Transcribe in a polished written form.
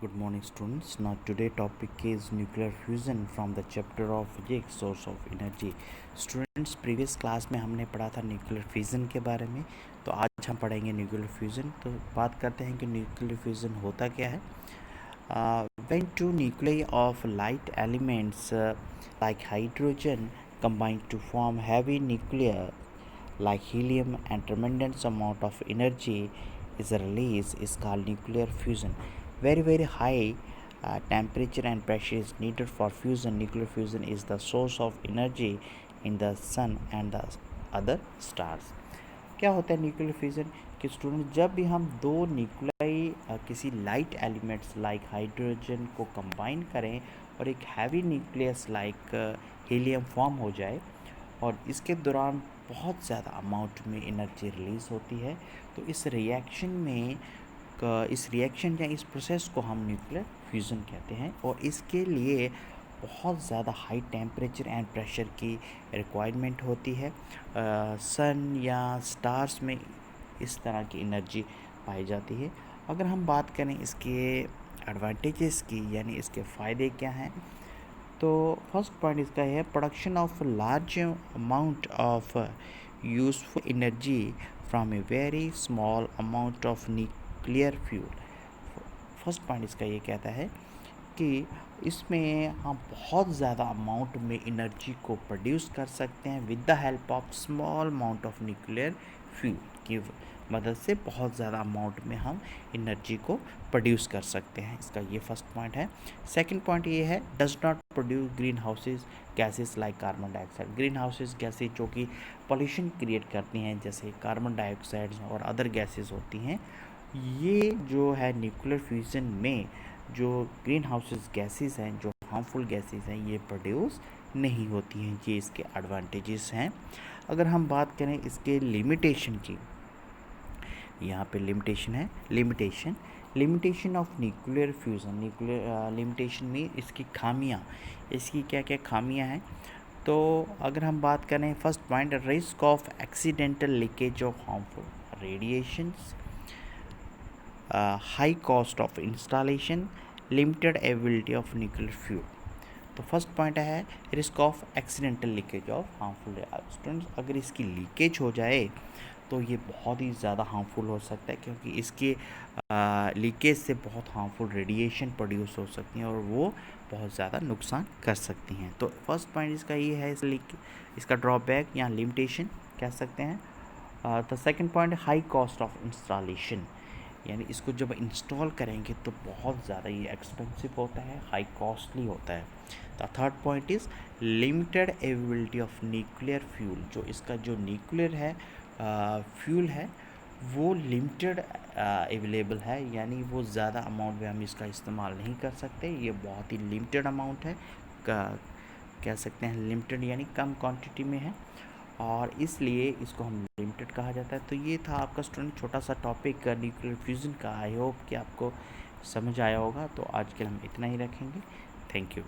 Good morning students. Now today topic is nuclear fusion from the chapter of physics source of energy. Students previous class में हमने पढ़ा था nuclear fusion के बारे में, तो आज हम पढ़ेंगे न्यूक्लियर फ्यूज़न। तो बात करते हैं कि न्यूक्लियर फ्यूज़न होता क्या है। When two nuclei of light elements like hydrogen combine to form heavy nuclei like helium and tremendous amount of energy is released is called nuclear fusion. Very high temperature and pressure is needed for fusion. Nuclear fusion is the source of energy in the sun and the other stars. क्या होता है nuclear fusion कि student जब भी हम दो nuclei किसी light elements like hydrogen को कंबाइन करें और एक heavy nucleus like helium form हो जाए और इसके दौरान बहुत ज़्यादा अमाउंट में एनर्जी रिलीज़ होती है, तो इस रिएक्शन या इस प्रोसेस को हम न्यूक्लियर फ्यूज़न कहते हैं। और इसके लिए बहुत ज़्यादा हाई टेम्परेचर एंड प्रेशर की रिक्वायरमेंट होती है। सन या स्टार्स में इस तरह की एनर्जी पाई जाती है। अगर हम बात करें इसके एडवांटेजेस की, यानी इसके फ़ायदे क्या हैं, तो फर्स्ट पॉइंट इसका है production of large amount of useful energy from a very small amount of nuclear fuel. First point इसका ये कहता है कि इसमें हम बहुत ज़्यादा अमाउंट में एनर्जी को प्रोड्यूस कर सकते हैं with the help of small amount of nuclear fuel की मदद से बहुत ज़्यादा अमाउंट में हम एनर्जी को प्रोड्यूस कर सकते हैं। इसका ये फर्स्ट पॉइंट है। सेकंड पॉइंट ये है does not produce green houses gases like carbon dioxide. Green houses gases जो कि पॉल्यूशन क्रिएट करती हैं, जैसे कार्बन डाइऑक्साइड और अदर गैसेज होती हैं, ये जो है न्यूक्लियर फ्यूज़न में जो ग्रीन हाउसेज गैसेस हैं, जो हार्मफुल गैसेस हैं, ये प्रोड्यूस नहीं होती हैं। ये इसके एडवांटेजेस हैं। अगर हम बात करें इसके लिमिटेशन की, यहाँ पे लिमिटेशन है। Limitation of nuclear fusion. Nuclear limitation में इसकी खामियाँ, इसकी क्या क्या खामियाँ हैं, तो अगर हम बात करें first point risk of accidental leakage of harmful radiations, high cost of installation, limited ability of nuclear fuel. तो फर्स्ट पॉइंट है risk of accidental leakage of harmful. Students अगर इसकी लीकेज हो जाए तो ये बहुत ही ज़्यादा हार्मफुल हो सकता है, क्योंकि इसके लीकेज से बहुत हार्मफुल रेडिएशन प्रोड्यूस हो सकती हैं और वो बहुत ज़्यादा नुकसान कर सकती हैं। तो फर्स्ट पॉइंट इसका ये है, इसका ड्रॉबैक या लिमिटेशन कह सकते हैं। The second point high cost of installation, यानी इसको जब इंस्टॉल करेंगे तो बहुत ज़्यादा ये एक्सपेंसिव होता है, हाई कॉस्टली होता है। The third point is limited availability of nuclear fuel. जो इसका जो न्यूक्लियर है फ्यूल है वो लिमिटेड अवेलेबल है, यानी वो ज़्यादा अमाउंट में हम इसका इस्तेमाल नहीं कर सकते। ये बहुत ही लिमिटेड अमाउंट है, कह सकते हैं लिमिटेड, यानी कम क्वांटिटी में है और इसलिए इसको हम लिमिटेड कहा जाता है। तो ये था आपका स्टूडेंट छोटा सा टॉपिक न्यूक्लियर फ्यूज़न का। आई होप कि आपको समझ आया होगा। तो आज के लिए हम इतना ही रखेंगे। Thank you.